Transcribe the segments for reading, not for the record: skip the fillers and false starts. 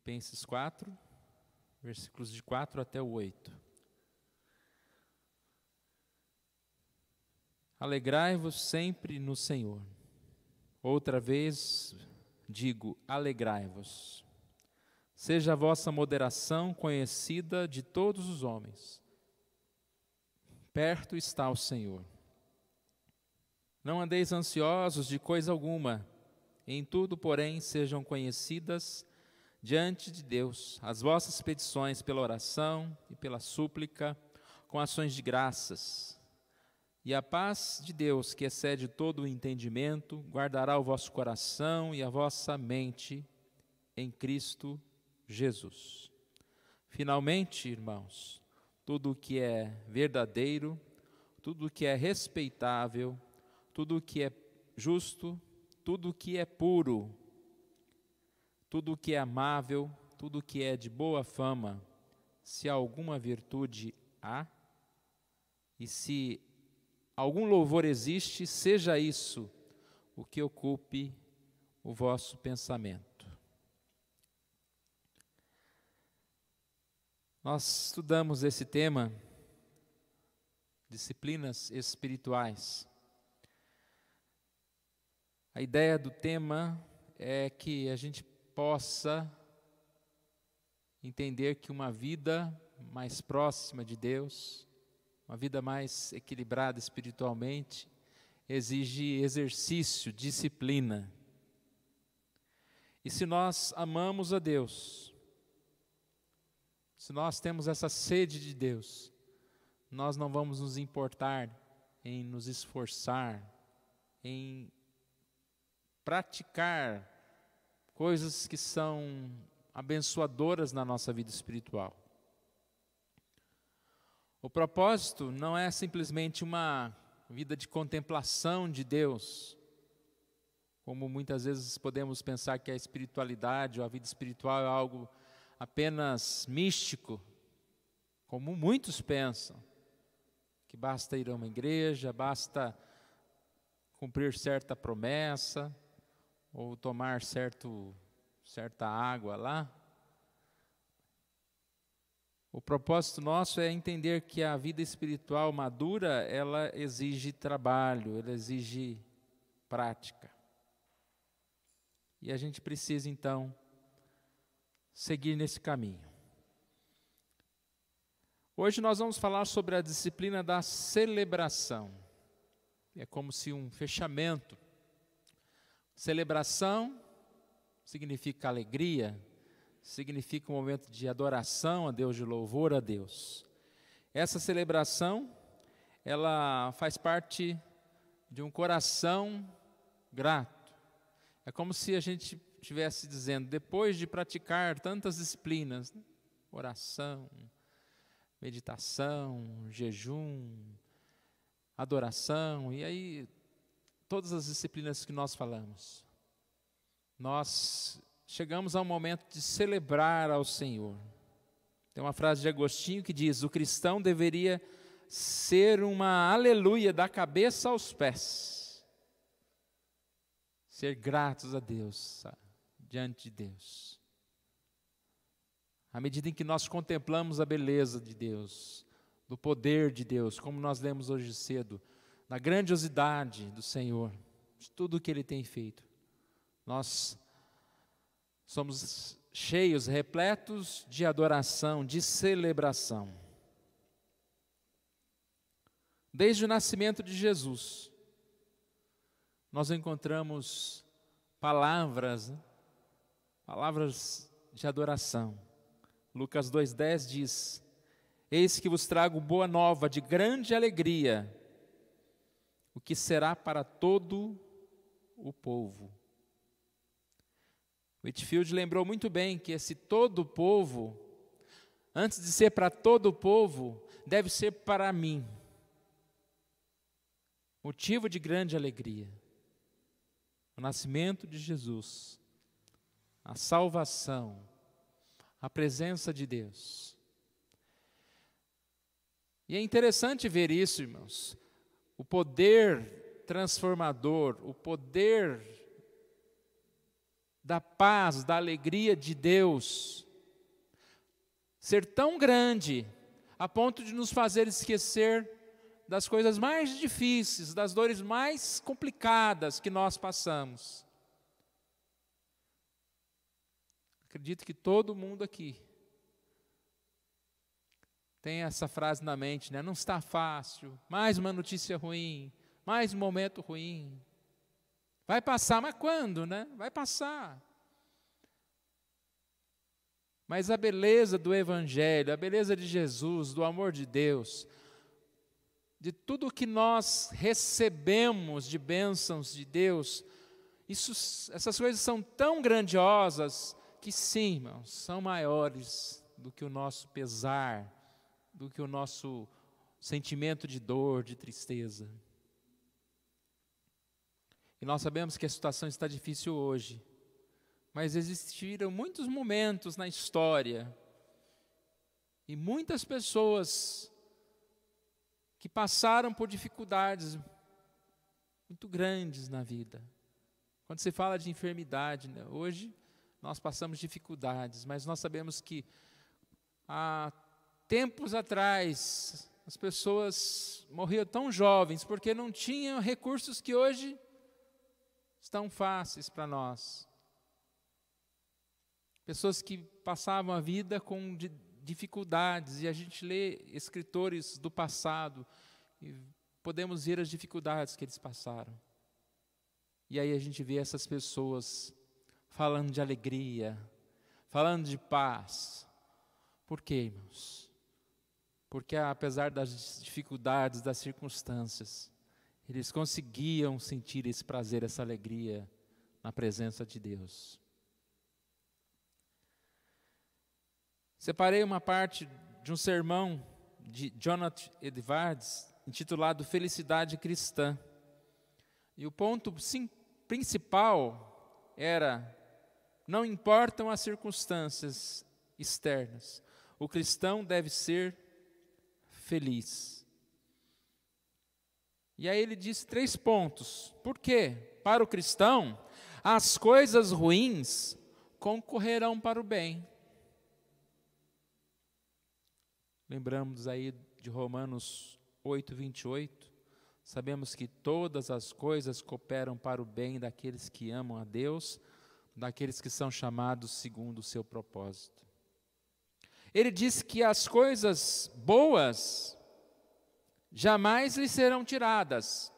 Filipenses 4, versículos de 4 até o 8. Alegrai-vos sempre no Senhor. Outra vez digo, alegrai-vos. Seja a vossa moderação conhecida de todos os homens. Perto está o Senhor. Não andeis ansiosos de coisa alguma, em tudo, porém, sejam conhecidas diante de Deus as vossas petições pela oração e pela súplica, com ações de graças. E a paz de Deus, que excede todo o entendimento, guardará o vosso coração e a vossa mente em Cristo Jesus. Finalmente, irmãos, tudo o que é verdadeiro, tudo o que é respeitável, tudo o que é justo, tudo o que é puro, tudo o que é amável, tudo o que é de boa fama, se alguma virtude há, e se algum louvor existe, seja isso o que ocupe o vosso pensamento. Nós estudamos esse tema, disciplinas espirituais. A ideia do tema é que a gente possa entender que uma vida mais próxima de Deus, uma vida mais equilibrada espiritualmente, exige exercício, disciplina. E se nós amamos a Deus, se nós temos essa sede de Deus, nós não vamos nos importar em nos esforçar, em praticar coisas que são abençoadoras na nossa vida espiritual. O propósito não é simplesmente uma vida de contemplação de Deus, como muitas vezes podemos pensar que a espiritualidade ou a vida espiritual é algo apenas místico, como muitos pensam, que basta ir a uma igreja, basta cumprir certa promessa, ou tomar certa água lá. O propósito nosso é entender que a vida espiritual madura, ela exige trabalho, ela exige prática. E a gente precisa então seguir nesse caminho. Hoje nós vamos falar sobre a disciplina da celebração. É como se um fechamento. Celebração significa alegria, significa um momento de adoração a Deus, de louvor a Deus. Essa celebração, ela faz parte de um coração grato. É como se a gente estivesse dizendo, depois de praticar tantas disciplinas, né? Oração, meditação, jejum, adoração, e aí todas as disciplinas que nós falamos, nós chegamos ao momento de celebrar ao Senhor. Tem uma frase de Agostinho que diz, o cristão deveria ser uma aleluia da cabeça aos pés. Ser gratos a Deus, diante de Deus. À medida em que nós contemplamos a beleza de Deus, do poder de Deus, como nós lemos hoje cedo, da grandiosidade do Senhor, de tudo o que Ele tem feito, nós somos cheios, repletos de adoração, de celebração. Desde o nascimento de Jesus, nós encontramos palavras de adoração. Lucas 2,10 diz, eis que vos trago boa nova de grande alegria, o que será para todo o povo. Whitefield lembrou muito bem que esse todo o povo, antes de ser para todo o povo, deve ser para mim. Motivo de grande alegria. O nascimento de Jesus, a salvação, a presença de Deus. E é interessante ver isso, irmãos. O poder transformador, o poder da paz, da alegria de Deus ser tão grande a ponto de nos fazer esquecer das coisas mais difíceis, das dores mais complicadas que nós passamos. Acredito que todo mundo aqui tem essa frase na mente, né? Não está fácil, mais uma notícia ruim, mais um momento ruim. Vai passar, mas quando, né? Vai passar. Mas a beleza do Evangelho, a beleza de Jesus, do amor de Deus, de tudo que nós recebemos de bênçãos de Deus, essas coisas são tão grandiosas que sim, irmãos, são maiores do que o nosso pesar, do que o nosso sentimento de dor, de tristeza. E nós sabemos que a situação está difícil hoje, mas existiram muitos momentos na história e muitas pessoas que passaram por dificuldades muito grandes na vida. Quando se fala de enfermidade, né, hoje nós passamos dificuldades, mas nós sabemos que há tempos atrás as pessoas morriam tão jovens porque não tinham recursos que hoje estão fáceis para nós. Pessoas que passavam a vida com dificuldades, e a gente lê escritores do passado e podemos ver as dificuldades que eles passaram. E aí a gente vê essas pessoas falando de alegria, falando de paz. Por quê, irmãos? Porque apesar das dificuldades, das circunstâncias, eles conseguiam sentir esse prazer, essa alegria na presença de Deus. Separei uma parte de um sermão de Jonathan Edwards, intitulado Felicidade Cristã. E o ponto principal era: não importam as circunstâncias externas, o cristão deve ser feliz. E aí ele disse 3 pontos. Por quê? Para o cristão, as coisas ruins concorrerão para o bem. Lembramos aí de Romanos 8, 28. Sabemos que todas as coisas cooperam para o bem daqueles que amam a Deus, daqueles que são chamados segundo o seu propósito. Ele diz que as coisas boas jamais lhe serão tiradas.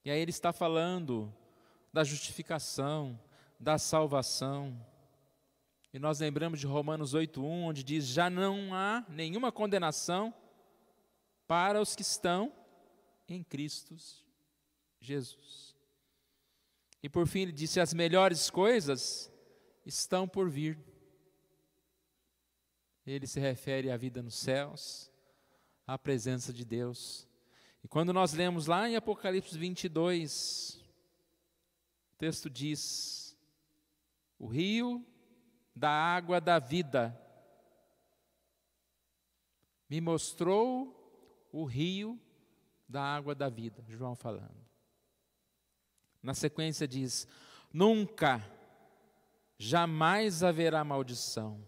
E aí ele está falando da justificação, da salvação. E nós lembramos de Romanos 8:1, onde diz: já não há nenhuma condenação para os que estão em Cristo Jesus. E por fim ele disse: as melhores coisas estão por vir. Ele se refere à vida nos céus, à presença de Deus. E quando nós lemos lá em Apocalipse 22, o texto diz: o rio da água da vida me mostrou o rio da água da vida, João falando. Na sequência diz: nunca, jamais haverá maldição.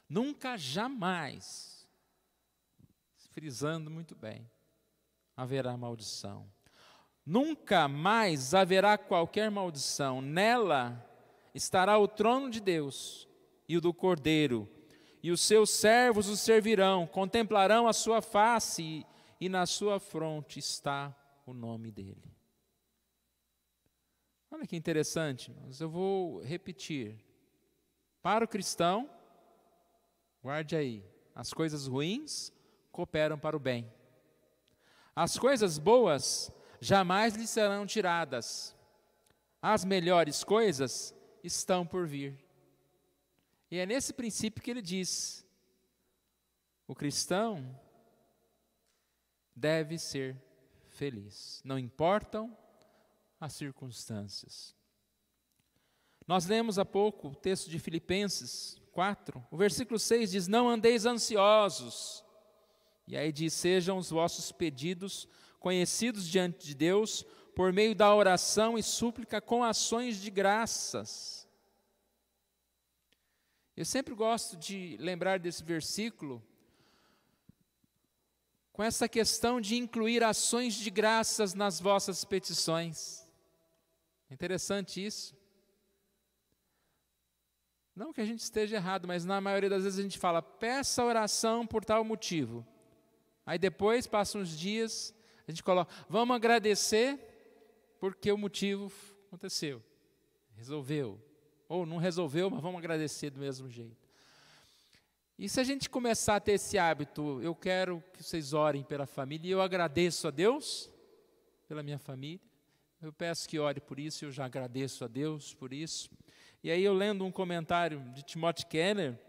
Nunca, jamais, frisando muito bem, haverá maldição. Nunca mais haverá qualquer maldição. Nela estará o trono de Deus e o do Cordeiro, e os seus servos o servirão, contemplarão a sua face, e na sua fronte está o nome dele. Olha que interessante, mas eu vou repetir. Para o cristão, guarde aí, as coisas ruins cooperam para o bem. As coisas boas jamais lhe serão tiradas. As melhores coisas estão por vir. E é nesse princípio que ele diz: o cristão deve ser feliz, não importam as circunstâncias. Nós lemos há pouco o texto de Filipenses 4, o versículo 6 diz: não andeis ansiosos. E aí diz: sejam os vossos pedidos conhecidos diante de Deus por meio da oração e súplica com ações de graças. Eu sempre gosto de lembrar desse versículo com essa questão de incluir ações de graças nas vossas petições. É interessante isso. Não que a gente esteja errado, mas na maioria das vezes a gente fala, peça oração por tal motivo. Aí depois, passam uns dias, a gente coloca, vamos agradecer porque o motivo aconteceu, resolveu. Ou não resolveu, mas vamos agradecer do mesmo jeito. E se a gente começar a ter esse hábito, eu quero que vocês orem pela família, e eu agradeço a Deus pela minha família, eu peço que ore por isso, eu já agradeço a Deus por isso. E aí eu lendo um comentário de Timothy Keller,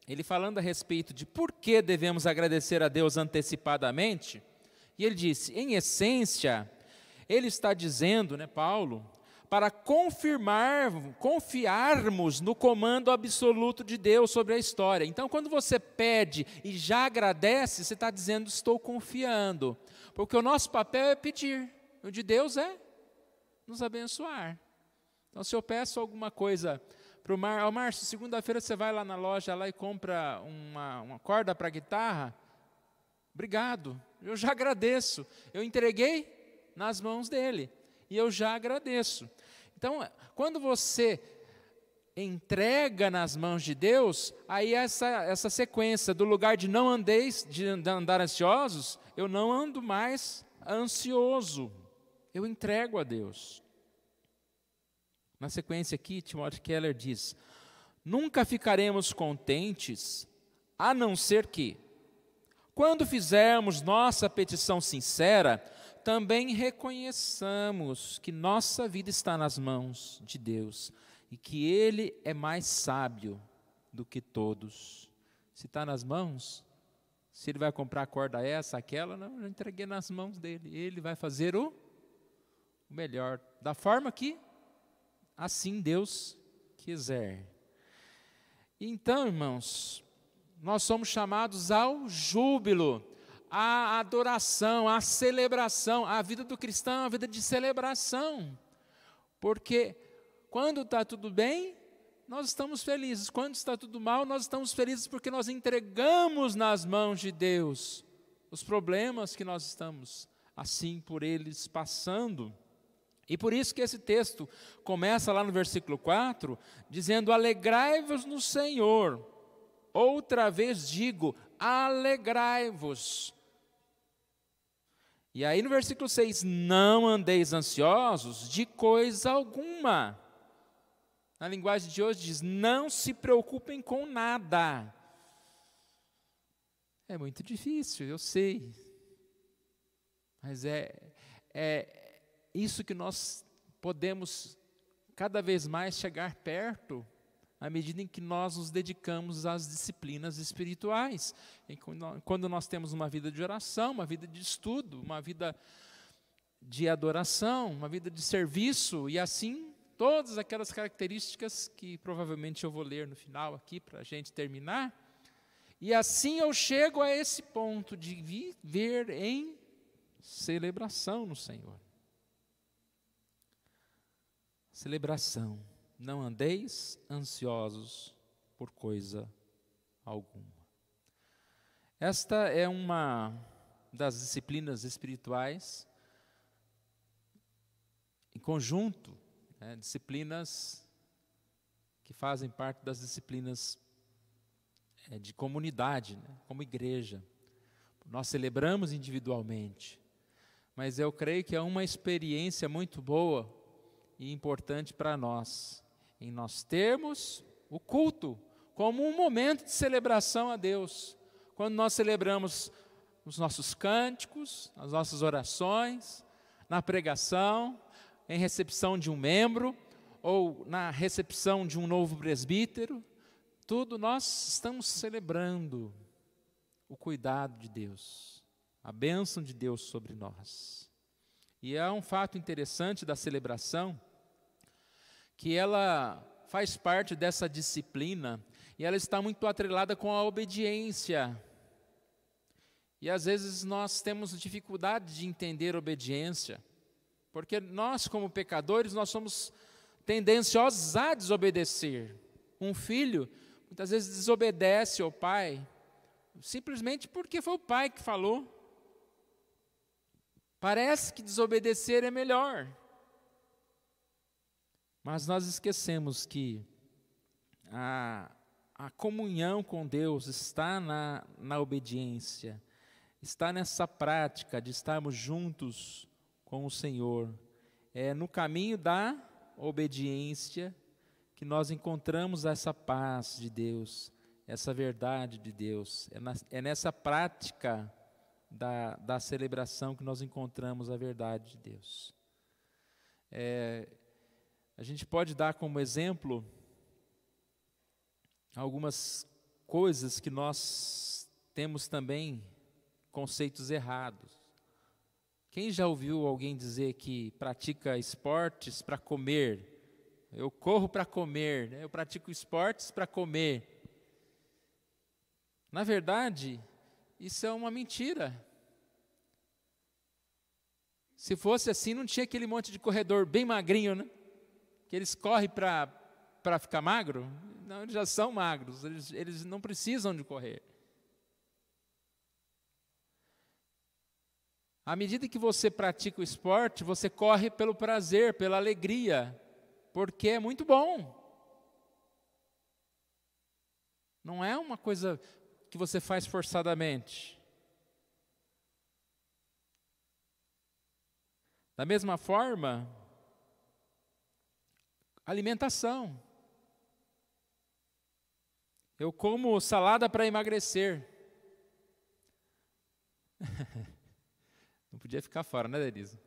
ele falando a respeito de por que devemos agradecer a Deus antecipadamente, e ele disse, em essência, ele está dizendo, Paulo, para confiarmos no comando absoluto de Deus sobre a história. Então, quando você pede e já agradece, você está dizendo, estou confiando. Porque o nosso papel é pedir, o de Deus é nos abençoar. Então, se eu peço alguma coisa para o Márcio, segunda-feira você vai lá na loja lá e compra uma corda para guitarra, obrigado, eu já agradeço. Eu entreguei nas mãos dele e eu já agradeço. Então, quando você entrega nas mãos de Deus, aí essa sequência, do lugar de não andar ansiosos, eu não ando mais ansioso, eu entrego a Deus. Na sequência aqui, Timothy Keller diz, nunca ficaremos contentes, a não ser que, quando fizermos nossa petição sincera, também reconheçamos que nossa vida está nas mãos de Deus e que Ele é mais sábio do que todos. Se está nas mãos, se Ele vai comprar a corda essa, aquela, não, eu entreguei nas mãos dEle. Ele vai fazer o melhor, da forma que assim Deus quiser. Então, irmãos, nós somos chamados ao júbilo, a adoração, a celebração. A vida do cristão é uma vida de celebração, porque quando está tudo bem, nós estamos felizes. Quando está tudo mal, nós estamos felizes porque nós entregamos nas mãos de Deus os problemas que nós estamos, assim, por eles passando. E por isso que esse texto começa lá no versículo 4, dizendo, alegrai-vos no Senhor. Outra vez digo, alegrai-vos. E aí no versículo 6, não andeis ansiosos de coisa alguma. Na linguagem de hoje diz, não se preocupem com nada. É muito difícil, eu sei. Mas é isso que nós podemos cada vez mais chegar perto, à medida em que nós nos dedicamos às disciplinas espirituais. Quando nós temos uma vida de oração, uma vida de estudo, uma vida de adoração, uma vida de serviço, e assim, todas aquelas características que provavelmente eu vou ler no final aqui, para a gente terminar. E assim eu chego a esse ponto de viver em celebração no Senhor. Celebração. Não andeis ansiosos por coisa alguma. Esta é uma das disciplinas espirituais, em conjunto, disciplinas que fazem parte das disciplinas de comunidade, como igreja. Nós celebramos individualmente, mas eu creio que é uma experiência muito boa e importante para nós, em nós termos o culto como um momento de celebração a Deus, quando nós celebramos os nossos cânticos, as nossas orações, na pregação, em recepção de um membro, ou na recepção de um novo presbítero, tudo nós estamos celebrando o cuidado de Deus, a bênção de Deus sobre nós. E é um fato interessante da celebração, que ela faz parte dessa disciplina, e ela está muito atrelada com a obediência. E às vezes nós temos dificuldade de entender obediência. Porque nós, como pecadores, nós somos tendenciosos a desobedecer. Um filho, muitas vezes, desobedece ao pai, simplesmente porque foi o pai que falou. Parece que desobedecer é melhor. Mas nós esquecemos que a comunhão com Deus está na obediência, está nessa prática de estarmos juntos com o Senhor. É no caminho da obediência que nós encontramos essa paz de Deus, essa verdade de Deus. É nessa prática da celebração que nós encontramos a verdade de Deus. A gente pode dar como exemplo algumas coisas que nós temos também conceitos errados. Quem já ouviu alguém dizer que pratica esportes para comer? Eu corro para comer, né? Eu pratico esportes para comer. Na verdade, isso é uma mentira. Se fosse assim, não tinha aquele monte de corredor bem magrinho, né? Que eles correm para ficar magro. Não, eles já são magros, eles não precisam de correr. À medida que você pratica o esporte, você corre pelo prazer, pela alegria, porque é muito bom. Não é uma coisa que você faz forçadamente. Da mesma forma, alimentação. Eu como salada para emagrecer. Não podia ficar fora, né, Denise?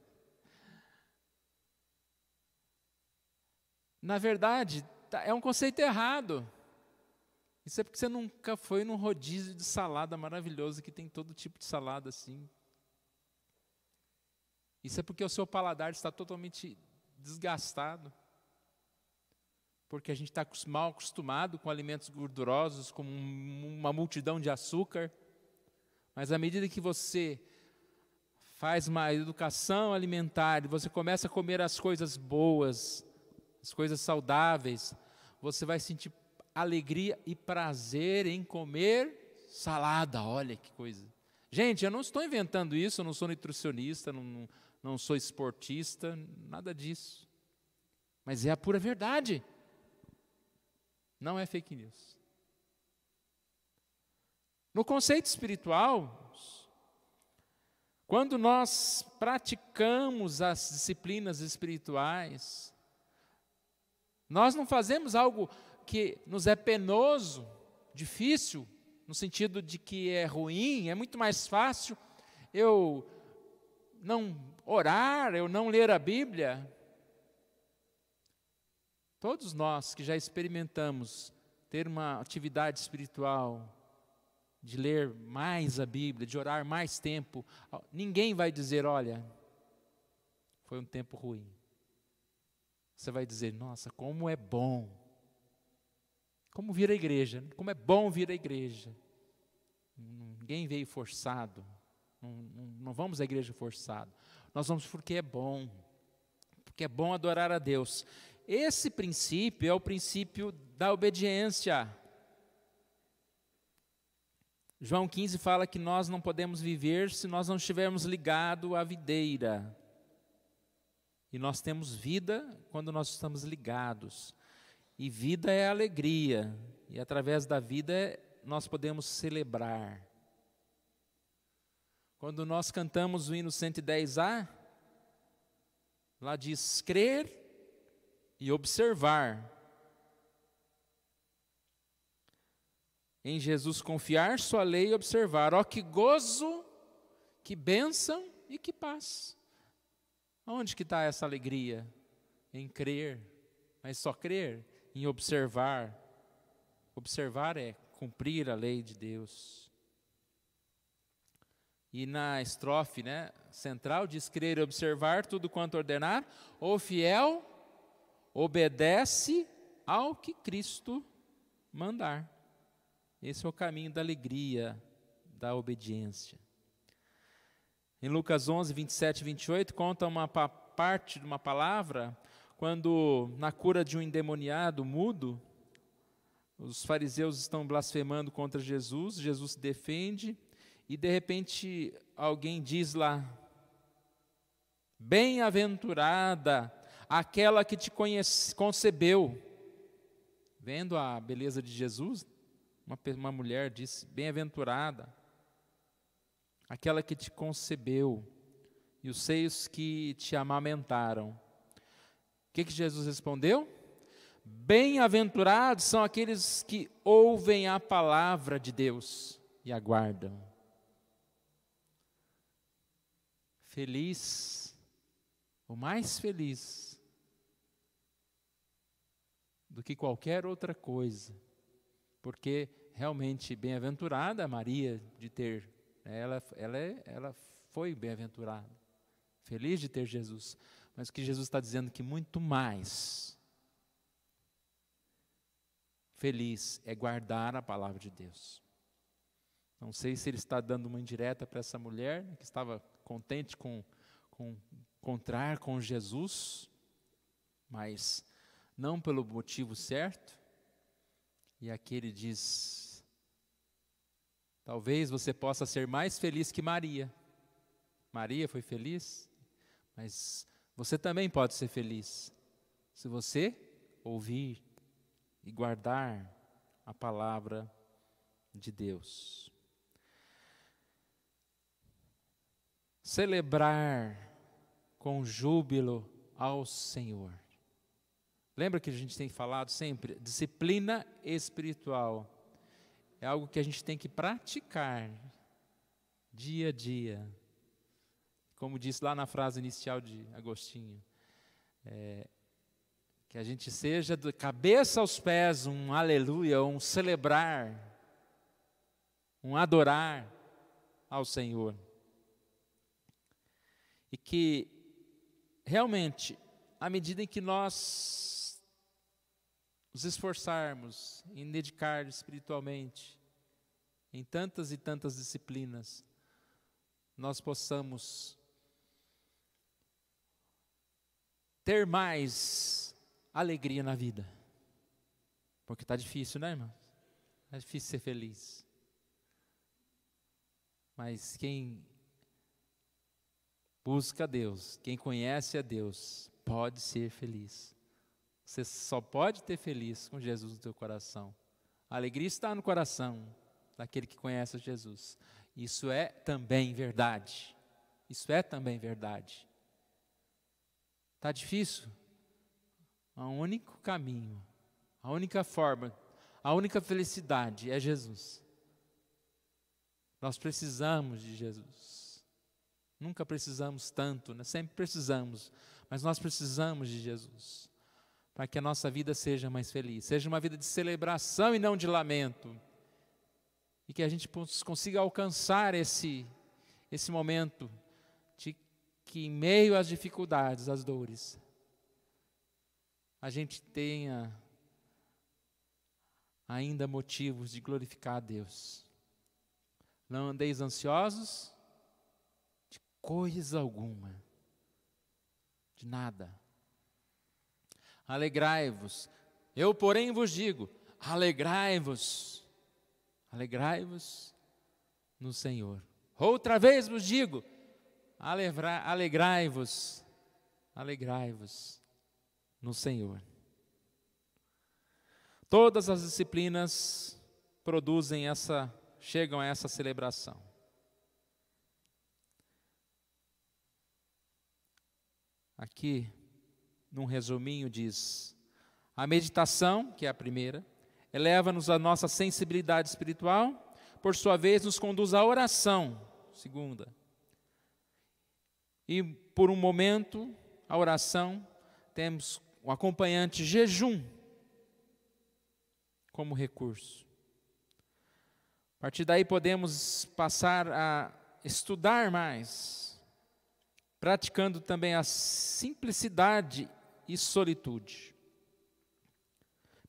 Na verdade, é um conceito errado. Isso é porque você nunca foi num rodízio de salada maravilhoso que tem todo tipo de salada assim. Isso é porque o seu paladar está totalmente desgastado. Porque a gente está mal acostumado com alimentos gordurosos, com uma multidão de açúcar. Mas à medida que você faz uma educação alimentar, e você começa a comer as coisas boas, as coisas saudáveis, você vai sentir alegria e prazer em comer salada. Olha que coisa. Gente, eu não estou inventando isso, eu não sou nutricionista, não sou esportista, nada disso. Mas é a pura verdade. Não é fake news. No conceito espiritual, quando nós praticamos as disciplinas espirituais, nós não fazemos algo que nos é penoso, difícil, no sentido de que é ruim. É muito mais fácil eu não orar, eu não ler a Bíblia. Todos nós que já experimentamos ter uma atividade espiritual, de ler mais a Bíblia, de orar mais tempo, ninguém vai dizer, olha, foi um tempo ruim. Você vai dizer, nossa, como é bom. Como vir à igreja, como é bom vir à igreja. Ninguém veio forçado, não vamos à igreja forçado. Nós vamos porque é bom adorar a Deus. Esse princípio é o princípio da obediência. João 15 fala que nós não podemos viver se nós não estivermos ligados à videira. E nós temos vida quando nós estamos ligados. E vida é alegria. E através da vida nós podemos celebrar. Quando nós cantamos o hino 110A, lá diz crer e observar. Em Jesus confiar, sua lei e observar. Ó, que gozo, que bênção e que paz. Onde que está essa alegria? Em crer, mas só crer, em observar. Observar é cumprir a lei de Deus. E na estrofe, central diz crer e observar tudo quanto ordenar, o fiel obedece ao que Cristo mandar. Esse é o caminho da alegria, da obediência. Em Lucas 11, 27 e 28, conta uma parte de uma palavra, quando na cura de um endemoniado mudo, os fariseus estão blasfemando contra Jesus, Jesus se defende, e de repente alguém diz lá: bem-aventurada aquela que te concebeu. Vendo a beleza de Jesus, uma mulher disse: bem-aventurada aquela que te concebeu e os seios que te amamentaram. O que Jesus respondeu? Bem-aventurados são aqueles que ouvem a palavra de Deus e aguardam. Feliz, o mais feliz do que qualquer outra coisa, porque realmente bem-aventurada Maria de ter, ela foi bem-aventurada, feliz de ter Jesus, mas o que Jesus está dizendo que muito mais feliz é guardar a palavra de Deus. Não sei se ele está dando uma indireta para essa mulher, que estava contente com encontrar com Jesus, mas não pelo motivo certo. E aqui ele diz: talvez você possa ser mais feliz que Maria. Maria foi feliz, mas você também pode ser feliz, se você ouvir e guardar a palavra de Deus. Celebrar com júbilo ao Senhor. Lembra que a gente tem falado sempre? Disciplina espiritual é algo que a gente tem que praticar dia a dia. Como disse lá na frase inicial de Agostinho, que a gente seja de cabeça aos pés um aleluia, um celebrar, um adorar ao Senhor. E que realmente, à medida em que nós nos esforçarmos em dedicar espiritualmente em tantas e tantas disciplinas, nós possamos ter mais alegria na vida. Porque está difícil, né, irmão? É difícil ser feliz. Mas quem busca a Deus, quem conhece a Deus, pode ser feliz. Você só pode ter feliz com Jesus no teu coração. A alegria está no coração daquele que conhece Jesus. Isso é também verdade. Isso é também verdade. Está difícil? O único caminho, a única forma, a única felicidade é Jesus. Nós precisamos de Jesus. Nunca precisamos tanto, né? Sempre precisamos, mas nós precisamos de Jesus, para que a nossa vida seja mais feliz, seja uma vida de celebração e não de lamento, e que a gente consiga alcançar esse momento de que em meio às dificuldades, às dores, a gente tenha ainda motivos de glorificar a Deus. Não andeis ansiosos de coisa alguma, de nada. Alegrai-vos. Eu, porém, vos digo, alegrai-vos. Alegrai-vos no Senhor. Outra vez vos digo, alegrai-vos. Alegrai-vos no Senhor. Todas as disciplinas chegam a essa celebração. Aqui, num resuminho, diz: a meditação, que é a primeira, eleva-nos à nossa sensibilidade espiritual, por sua vez nos conduz à oração, segunda. E por um momento, a oração, temos um acompanhante jejum como recurso. A partir daí podemos passar a estudar mais, praticando também a simplicidade e solitude.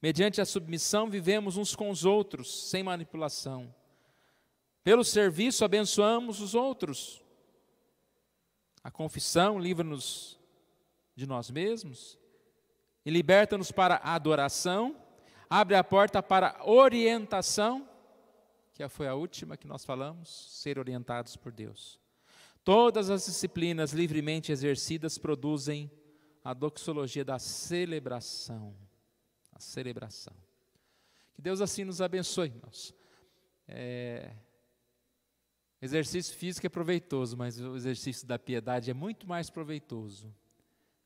Mediante a submissão, vivemos uns com os outros, sem manipulação. Pelo serviço, abençoamos os outros. A confissão livra-nos de nós mesmos e liberta-nos para a adoração, abre a porta para a orientação, que foi a última que nós falamos, ser orientados por Deus. Todas as disciplinas livremente exercidas produzem a doxologia da celebração. A celebração. Que Deus assim nos abençoe, irmãos. Exercício físico é proveitoso, mas o exercício da piedade é muito mais proveitoso.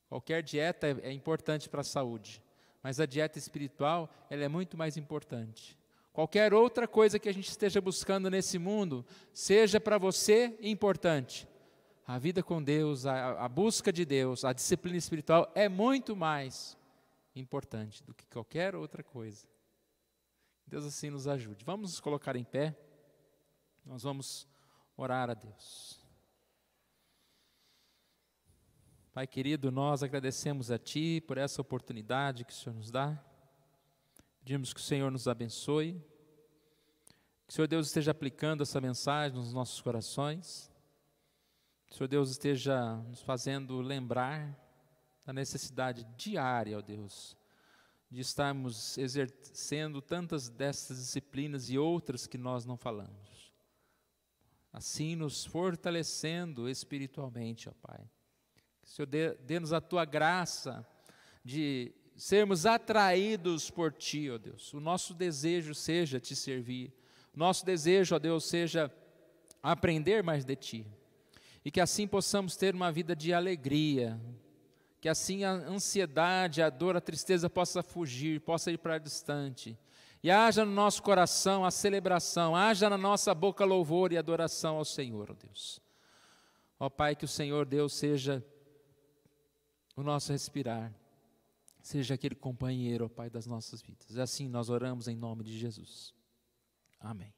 Qualquer dieta é importante para a saúde, mas a dieta espiritual ela é muito mais importante. Qualquer outra coisa que a gente esteja buscando nesse mundo, seja para você importante. A vida com Deus, a busca de Deus, a disciplina espiritual é muito mais importante do que qualquer outra coisa. Deus assim nos ajude. Vamos nos colocar em pé. Nós vamos orar a Deus. Pai querido, nós agradecemos a Ti por essa oportunidade que o Senhor nos dá. Pedimos que o Senhor nos abençoe. Que o Senhor Deus esteja aplicando essa mensagem nos nossos corações. Que o Senhor Deus esteja nos fazendo lembrar da necessidade diária, ó Deus, de estarmos exercendo tantas dessas disciplinas e outras que nós não falamos. Assim nos fortalecendo espiritualmente, ó Pai. Que o Senhor dê-nos a Tua graça de sermos atraídos por Ti, ó Deus. O nosso desejo seja Te servir. O nosso desejo, ó Deus, seja aprender mais de Ti. E que assim possamos ter uma vida de alegria. Que assim a ansiedade, a dor, a tristeza possa fugir, possa ir para distante. E haja no nosso coração a celebração, haja na nossa boca louvor e adoração ao Senhor, ó Deus. Ó Pai, que o Senhor Deus seja o nosso respirar, seja aquele companheiro, ó Pai, das nossas vidas. E assim nós oramos em nome de Jesus. Amém.